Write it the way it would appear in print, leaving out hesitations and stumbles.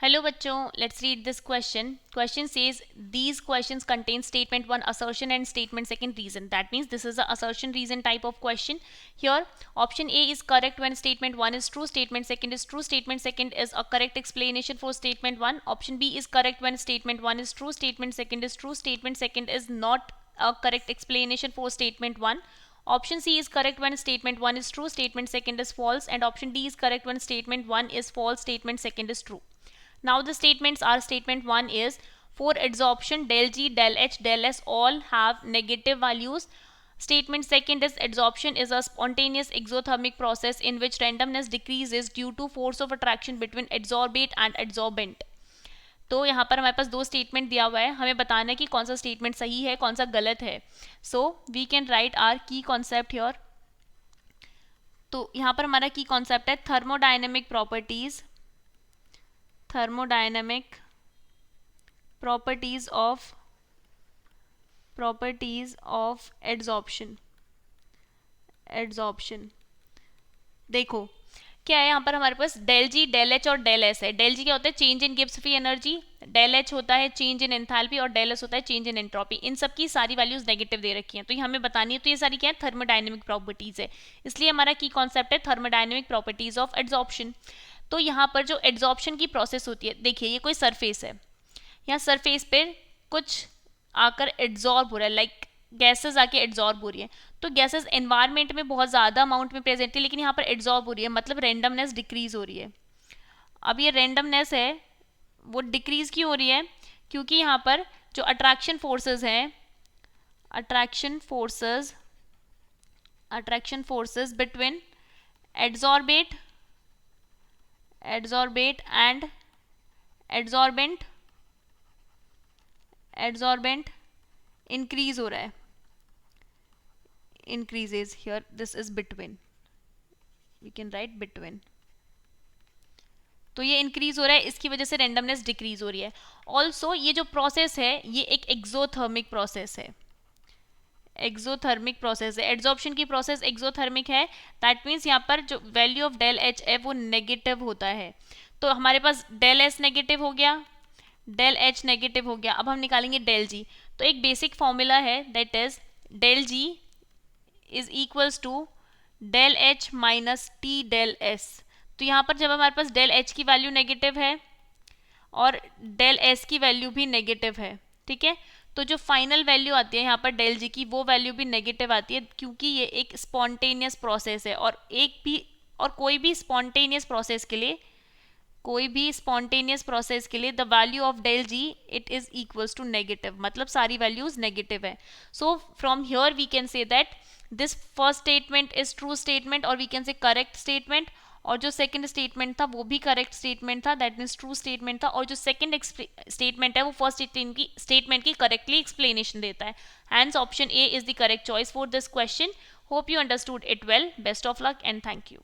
Hello बच्चों, let's read this question. Question says these questions contain statement 1 assertion and statement 2 reason. That means this is a assertion reason type of question. Here option A is correct when statement 1 is true, statement 2 is true, statement 2 is a correct explanation for statement 1. Option B is correct when statement 1 is true, statement 2 is true, statement 2 is not a correct explanation for statement 1. Option C is correct when statement 1 is true, statement 2 is false, and option D is correct when statement 1 is false, statement 2 is true. Now the statements are: statement 1 is for adsorption del G, del H, del S all have negative values. Statement 2 is adsorption is a spontaneous exothermic process in which randomness decreases due to force of attraction between adsorbate and adsorbent. तो यहाँ पर हमारे पास दो statement दिया हुआ है, हमें बताना है कि कौन सा स्टेटमेंट सही है कौन सा गलत है. So we can write our key concept here. तो यहाँ पर हमारा की कॉन्सेप्ट है थर्मोडायनेमिक प्रॉपर्टीज of adsorption. देखो क्या है यहाँ पर हमारे पास डेल जी, डेल एच और डेल एस है. डेल जी क्या होता है? Change in Gibbs free energy. Del H होता है चेंज इन एंथैल्पी और डेल एस होता है चेंज इन एंट्रोपी. इन सब की सारी वैल्यूज नेगेटिव दे रखी हैं, तो ये हमें बतानी है. तो ये सारी क्या है? थर्मोडायनेमिक प्रॉपर्टीज है. इसलिए हमारा की कॉन्सेप्ट है थर्मोडायनेमिक प्रॉपर्टीज ऑफ एडसॉर्प्शन. तो यहाँ पर जो एडसॉर्प्शन की प्रोसेस होती है, देखिए ये कोई सरफेस है, यहाँ सरफेस पे कुछ आकर एड्जॉर्ब हो रहा है, लाइक गैसेस आके एड्जॉर्ब हो रही है. तो गैसेस एनवायरनमेंट में बहुत ज़्यादा अमाउंट में प्रेजेंट है, लेकिन यहाँ पर एड्जॉर्ब हो रही है, मतलब रेंडमनेस डिक्रीज हो रही है. अब ये रेंडमनेस है वो डिक्रीज क्यों हो रही है? क्योंकि यहाँ पर जो अट्रैक्शन फोर्सेस हैं, attraction forces between adsorbate and adsorbent increase हो रहा है. increases here, this is between, we can write between. तो ये इंक्रीज हो रहा है, इसकी वजह से रेंडमनेस डिक्रीज हो रही है. ऑल्सो ये जो प्रोसेस है ये एक एक्सोथर्मिक प्रोसेस है. एड्सॉर्प्शन की प्रोसेस एक्सोथर्मिक है. दैट मीन्स यहाँ पर जो वैल्यू ऑफ डेल एच है वो नेगेटिव होता है. तो हमारे पास डेल एस नेगेटिव हो गया, डेल एच नेगेटिव हो गया. अब हम निकालेंगे डेल जी. तो एक बेसिक फॉर्मूला है, that is del G is equals to del H minus T del S. तो यहाँ पर जब हमारे पास डेल एच की वैल्यू नेगेटिव है और डेल एस की वैल्यू भी नेगेटिव है, ठीक है, तो जो फाइनल वैल्यू आती है यहाँ पर डेल जी की वो वैल्यू भी नेगेटिव आती है, क्योंकि ये एक स्पॉन्टेनियस प्रोसेस है. और कोई भी स्पॉन्टेनियस प्रोसेस के लिए the value of del G it is equals to negative, मतलब सारी वैल्यूज नेगेटिव है. So from here we can say that this first statement is true statement और we can say correct statement, और जो second statement था वो भी correct statement था, दैट मीन्स ट्रू स्टेटमेंट था. और जो सेकंड स्टेटमेंट है वो फर्स्ट स्टेटमेंट की करेक्टली एक्सप्लेनेशन देता है. Hence option A is the correct choice for this question. Hope you understood it well. Best of luck and thank you.